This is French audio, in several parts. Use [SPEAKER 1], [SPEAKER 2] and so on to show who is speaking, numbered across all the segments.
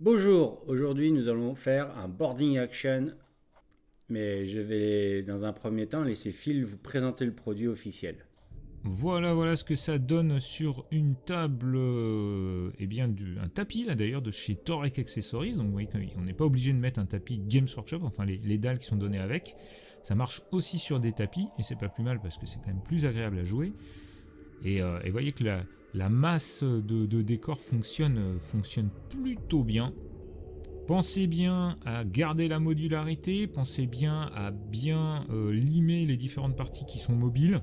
[SPEAKER 1] Bonjour, aujourd'hui nous allons faire un boarding action, mais je vais dans un premier temps laisser Phil vous présenter le produit officiel.
[SPEAKER 2] Voilà ce que ça donne sur une table, un tapis là d'ailleurs de chez Torek Accessories. Donc vous voyez qu'on n'est pas obligé de mettre un tapis Games Workshop, enfin les dalles qui sont données avec. Ça marche aussi sur des tapis et c'est pas plus mal parce que c'est quand même plus agréable à jouer. Et voyez que la masse de décor fonctionne plutôt bien. Pensez bien à garder la modularité, pensez bien à bien limer les différentes parties qui sont mobiles.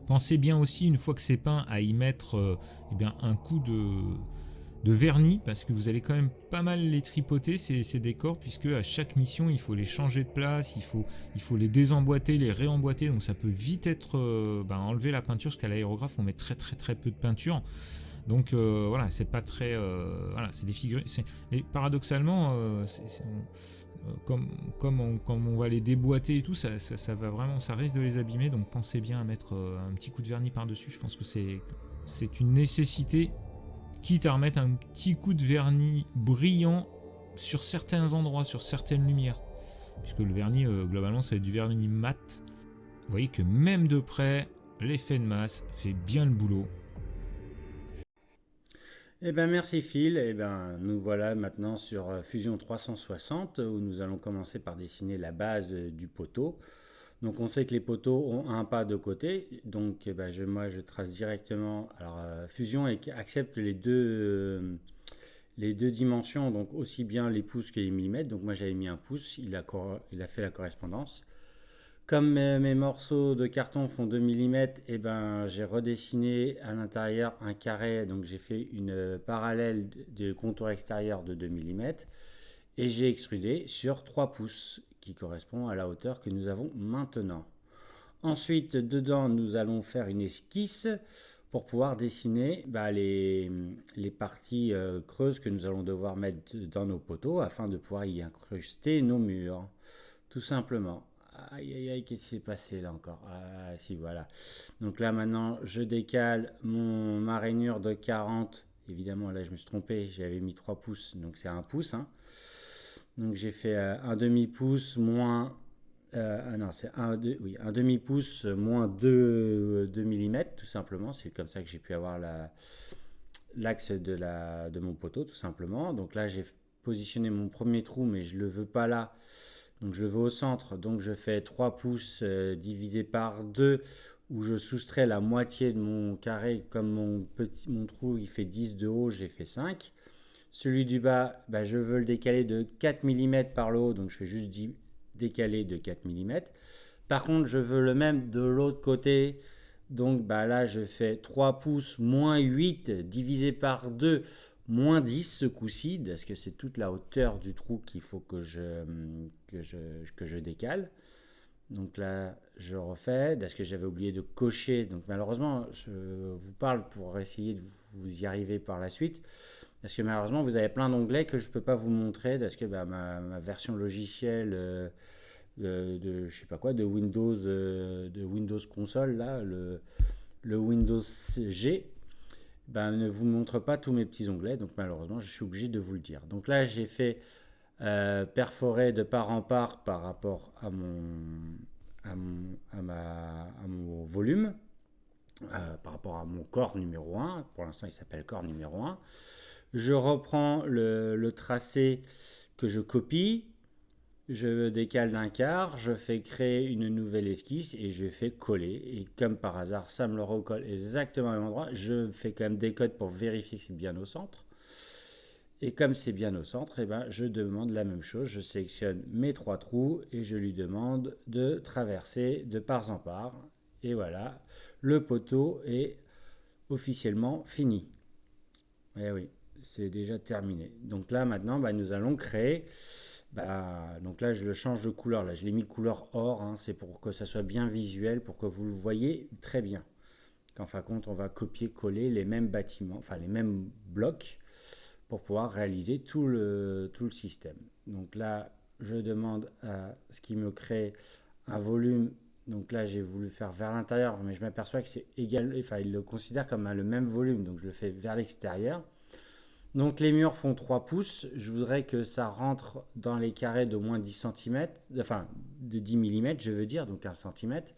[SPEAKER 2] Pensez bien aussi, une fois que c'est peint, à y mettre un coup de vernis, parce que vous allez quand même pas mal les tripoter, ces décors, puisque à chaque mission, il faut les changer de place, il faut les désemboîter, les réemboîter, donc ça peut vite être enlever la peinture, parce qu'à l'aérographe, on met très peu de peinture. Donc voilà, c'est pas très. Voilà, c'est des figurines. Et paradoxalement, comme on va les déboîter et tout, ça va vraiment, ça risque de les abîmer. Donc pensez bien à mettre un petit coup de vernis par-dessus. Je pense que c'est une nécessité, quitte à remettre un petit coup de vernis brillant sur certains endroits, sur certaines lumières. Puisque le vernis, globalement, ça va être du vernis mat. Vous voyez que même de près, l'effet de masse fait bien le boulot.
[SPEAKER 1] Merci Phil, nous voilà maintenant sur Fusion 360 où nous allons commencer par dessiner la base du poteau. Donc on sait que les poteaux ont un pas de côté, donc moi je trace directement. Alors Fusion accepte les deux dimensions, donc aussi bien les pouces que les millimètres. Donc moi j'avais mis un pouce, il a fait la correspondance. Comme mes morceaux de carton font 2 mm, j'ai redessiné à l'intérieur un carré, donc j'ai fait une parallèle de contour extérieur de 2 mm et j'ai extrudé sur 3 pouces qui correspond à la hauteur que nous avons maintenant. Ensuite, dedans, nous allons faire une esquisse pour pouvoir dessiner les parties creuses que nous allons devoir mettre dans nos poteaux afin de pouvoir y incruster nos murs, tout simplement. Aïe aïe aïe, qu'est-ce qui s'est passé là encore? Ah si, voilà. Donc là maintenant, je décale ma rainure de 40. Évidemment, là je me suis trompé, j'avais mis 3 pouces, donc c'est un pouce, hein. Donc j'ai fait un demi-pouce moins. Non, c'est un demi-pouce moins 2 mm, tout simplement. C'est comme ça que j'ai pu avoir l'axe de mon poteau, tout simplement. Donc là, j'ai positionné mon premier trou, mais je ne le veux pas là. Donc je le veux au centre. Donc je fais 3 pouces divisé par 2 où je soustrais la moitié de mon carré. Comme mon trou il fait 10 de haut, j'ai fait 5. Celui du bas, je veux le décaler de 4 mm par le haut, donc je fais juste décaler de 4 mm. Par contre, je veux le même de l'autre côté, donc là je fais 3 pouces moins 8 divisé par 2 moins 10 ce coup-ci, parce que c'est toute la hauteur du trou qu'il faut que je décale. Donc là, je refais, parce que j'avais oublié de cocher. Donc malheureusement, je vous parle pour essayer de vous y arriver par la suite. Parce que malheureusement, vous avez plein d'onglets que je ne peux pas vous montrer, parce que ma version logicielle je sais pas quoi, de Windows console, là, le Windows G, ne vous montre pas tous mes petits onglets. Donc malheureusement, je suis obligé de vous le dire. Donc là, j'ai fait perforer de part en part par rapport à mon volume, par rapport à mon corps numéro un. Pour l'instant, il s'appelle corps numéro un. Je reprends le tracé que je copie, je décale d'un quart, je fais créer une nouvelle esquisse et je fais coller. Et comme par hasard, ça me le recolle exactement au même endroit. Je fais quand même des codes pour vérifier que c'est bien au centre. Et comme c'est bien au centre, je demande la même chose. Je sélectionne mes 3 trous et je lui demande de traverser de part en part. Et voilà, le poteau est officiellement fini. Eh oui, c'est déjà terminé. Donc là, maintenant, nous allons créer. Donc là, je le change de couleur. Là, je l'ai mis couleur or, hein. C'est pour que ça soit bien visuel, pour que vous le voyez très bien. Qu'en fin de compte, on va copier-coller les mêmes bâtiments, enfin les mêmes blocs, pour pouvoir réaliser tout le système. Donc là, je demande à ce qu'il me crée un volume. Donc là, j'ai voulu faire vers l'intérieur, mais je m'aperçois que c'est égal. Enfin, il le considère comme le même volume, donc je le fais vers l'extérieur. Donc les murs font 3 pouces. Je voudrais que ça rentre dans les carrés d'au moins 10 centimètres, enfin de 10 millimètres, je veux dire, donc 1 centimètre.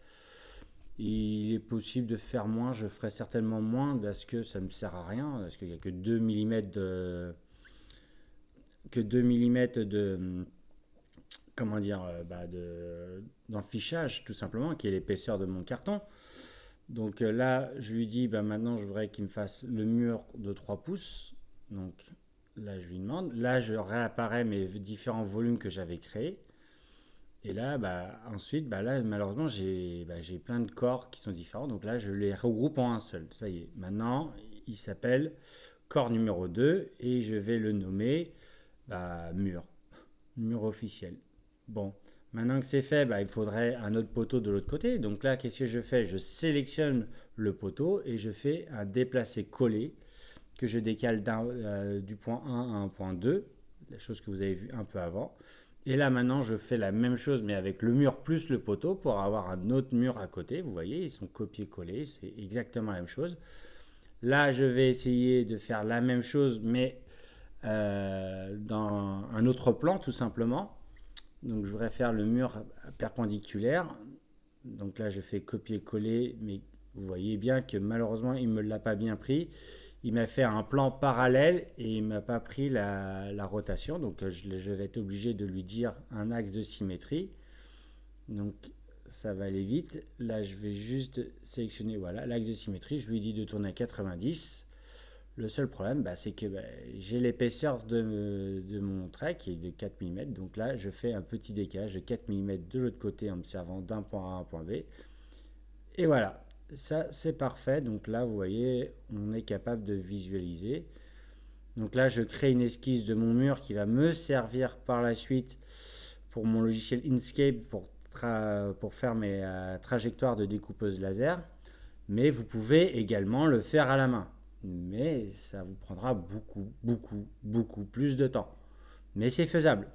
[SPEAKER 1] Il est possible de faire moins, je ferai certainement moins parce que ça ne me sert à rien, parce qu'il n'y a que 2 millimètres de comment dire, d'enfichage tout simplement, qui est l'épaisseur de mon carton. Donc là, je lui dis, maintenant, je voudrais qu'il me fasse le mur de 3 pouces. Donc là, je lui demande. Là, je réapparais mes différents volumes que j'avais créés. Et là, ensuite, là, malheureusement, j'ai plein de corps qui sont différents. Donc là, je les regroupe en un seul. Ça y est. Maintenant, il s'appelle corps numéro 2 et je vais le nommer mur. Mur officiel. Bon, maintenant que c'est fait, il faudrait un autre poteau de l'autre côté. Donc là, qu'est-ce que je fais? Je sélectionne le poteau et je fais un déplacé collé que je décale du point 1 à un point 2, la chose que vous avez vu un peu avant. Et là, maintenant, je fais la même chose, mais avec le mur plus le poteau pour avoir un autre mur à côté. Vous voyez, ils sont copiés-collés, c'est exactement la même chose. Là, je vais essayer de faire la même chose, mais dans un autre plan, tout simplement. Donc je voudrais faire le mur perpendiculaire. Donc là je fais copier-coller, mais vous voyez bien que malheureusement il ne me l'a pas bien pris. Il m'a fait un plan parallèle et il ne m'a pas pris la rotation. Donc je vais être obligé de lui dire un axe de symétrie. Donc ça va aller vite. Là je vais juste sélectionner l'axe de symétrie. Je lui dis de tourner à 90. Le seul problème, c'est que j'ai l'épaisseur de mon trait qui est de 4 mm. Donc là, je fais un petit décalage de 4 mm de l'autre côté en me servant d'un point A à un point B. Et voilà, ça c'est parfait. Donc là, vous voyez, on est capable de visualiser. Donc là, je crée une esquisse de mon mur qui va me servir par la suite pour mon logiciel Inkscape pour faire mes trajectoires de découpeuse laser. Mais vous pouvez également le faire à la main. Mais ça vous prendra beaucoup plus de temps. Mais c'est faisable.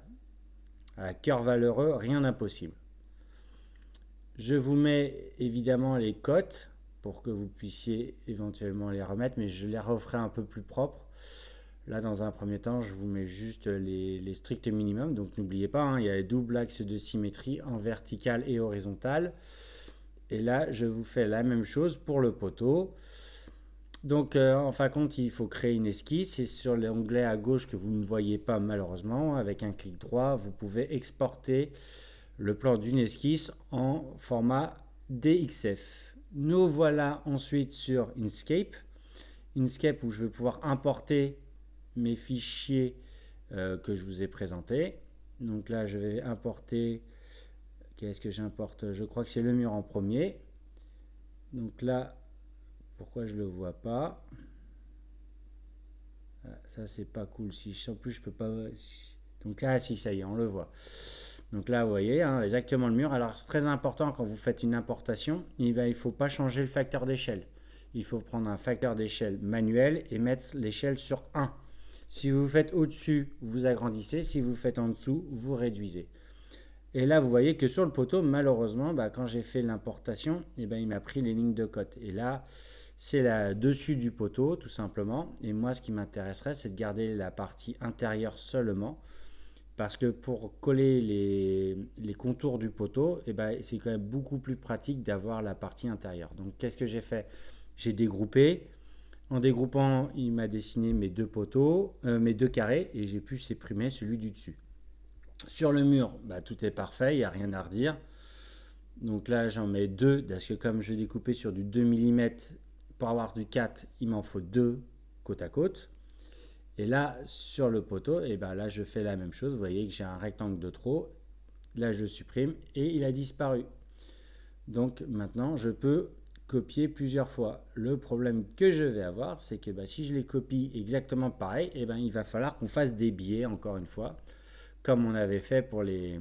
[SPEAKER 1] À cœur valeureux, rien d'impossible. Je vous mets évidemment les cotes pour que vous puissiez éventuellement les remettre, mais je les referai un peu plus propres. Là, dans un premier temps, je vous mets juste les stricts minimums. Donc n'oubliez pas, il y a les doubles axes de symétrie en vertical et horizontal. Et là, je vous fais la même chose pour le poteau. Donc en fin de compte, il faut créer une esquisse. Et sur l'onglet à gauche que vous ne voyez pas malheureusement, avec un clic droit, vous pouvez exporter le plan d'une esquisse en format DXF. Nous voilà ensuite sur Inkscape. Inkscape où je vais pouvoir importer mes fichiers que je vous ai présentés. Donc là, je vais importer... Qu'est-ce que j'importe? Je crois que c'est le mur en premier. Donc là... Pourquoi je le vois pas? Ça c'est pas cool. Si en plus je peux pas. Donc là si ça y est, on le voit. Donc là vous voyez exactement le mur. Alors c'est très important quand vous faites une importation, il ne faut pas changer le facteur d'échelle. Il faut prendre un facteur d'échelle manuel et mettre l'échelle sur 1. Si vous faites au-dessus, vous agrandissez. Si vous faites en dessous, vous réduisez. Et là, vous voyez que sur le poteau, malheureusement, quand j'ai fait l'importation, il m'a pris les lignes de cote. Et là, c'est la dessus du poteau, tout simplement. Et moi, ce qui m'intéresserait, c'est de garder la partie intérieure seulement. Parce que pour coller les contours du poteau, c'est quand même beaucoup plus pratique d'avoir la partie intérieure. Donc, qu'est-ce que j'ai fait? J'ai dégroupé. En dégroupant, il m'a dessiné mes deux poteaux, mes deux carrés, et j'ai pu supprimer celui du dessus. Sur le mur, tout est parfait, il n'y a rien à redire. Donc là, j'en mets deux, parce que comme je vais découper sur du 2 mm, pour avoir du 4, il m'en faut deux côte à côte. Et là, sur le poteau, là, je fais la même chose. Vous voyez que j'ai un rectangle de trop. Là, je le supprime et il a disparu. Donc maintenant, je peux copier plusieurs fois. Le problème que je vais avoir, c'est que si je les copie exactement pareil, il va falloir qu'on fasse des biais, encore une fois, comme on avait fait pour les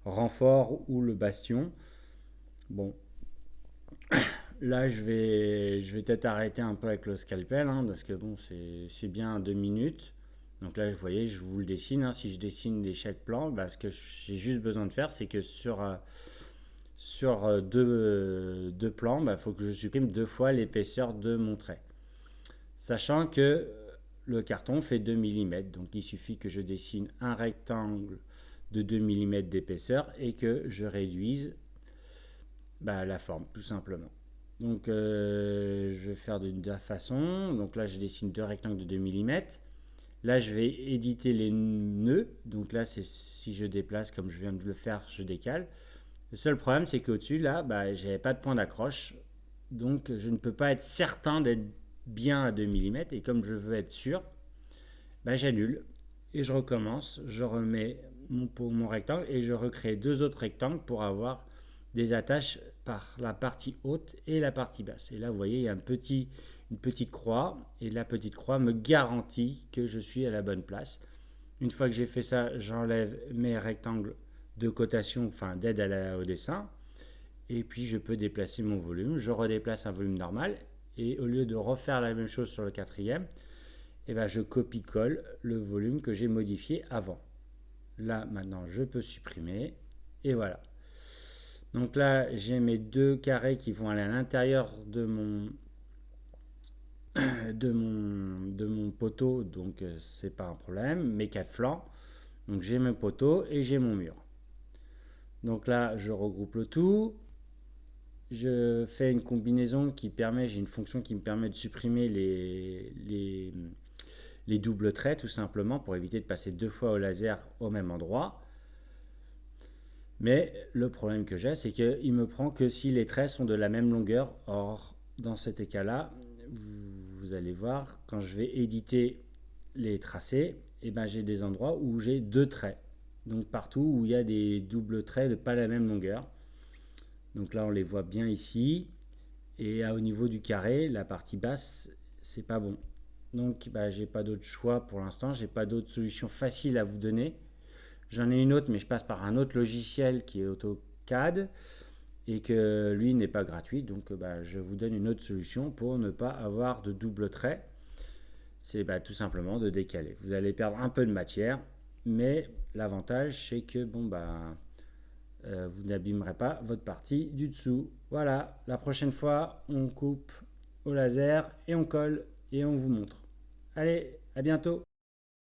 [SPEAKER 1] renforts ou le bastion. Bon, là je vais peut-être arrêter un peu avec le scalpel, parce que bon, c'est bien 2 minutes. Donc là, vous voyez, je vous le dessine. Si je dessine chaque plan, ce que j'ai juste besoin de faire, c'est que sur deux plans, il faut que je supprime 2 fois l'épaisseur de mon trait. Sachant que le carton fait 2 mm. Donc il suffit que je dessine un rectangle de 2 mm d'épaisseur et que je réduise la forme, tout simplement. Donc je vais faire de la façon. Donc là, je dessine deux rectangles de 2 mm. Là, je vais éditer les nœuds. Donc là, c'est si je déplace comme je viens de le faire, je décale. Le seul problème, c'est qu'au-dessus, là, je n'avais pas de point d'accroche. Donc je ne peux pas être certain d'être bien à 2 mm. Et comme je veux être sûr, j'annule. Et je recommence. Je remets mon rectangle et je recrée deux autres rectangles pour avoir des attaches par la partie haute et la partie basse. Et là, vous voyez, il y a une petite croix. Et la petite croix me garantit que je suis à la bonne place. Une fois que j'ai fait ça, j'enlève mes rectangles de cotation, enfin d'aide au dessin. Et puis, je peux déplacer mon volume. Je redéplace un volume normal. Et au lieu de refaire la même chose sur le quatrième, je copie-colle le volume que j'ai modifié avant. Là, maintenant, je peux supprimer. Et voilà. Donc là, j'ai mes deux carrés qui vont aller à l'intérieur de mon poteau, donc c'est pas un problème. Mes quatre flancs, donc j'ai mon poteau et j'ai mon mur. Donc là, je regroupe le tout. Je fais une combinaison j'ai une fonction qui me permet de supprimer les doubles traits, tout simplement, pour éviter de passer deux fois au laser au même endroit. Mais le problème que j'ai, c'est qu'il me prend que si les traits sont de la même longueur. Or, dans cet cas-là, vous allez voir, quand je vais éditer les tracés, j'ai des endroits où j'ai deux traits. Donc partout où il y a des doubles traits de pas la même longueur. Donc là, on les voit bien ici. Et au niveau du carré, la partie basse, c'est pas bon. Donc, j'ai pas d'autre choix pour l'instant. J'ai pas d'autre solution facile à vous donner. J'en ai une autre, mais je passe par un autre logiciel qui est AutoCAD et que lui n'est pas gratuit. Donc, je vous donne une autre solution pour ne pas avoir de double trait. C'est tout simplement de décaler. Vous allez perdre un peu de matière, mais l'avantage, c'est que vous n'abîmerez pas votre partie du dessous. Voilà, la prochaine fois, on coupe au laser et on colle et on vous montre. Allez, à bientôt!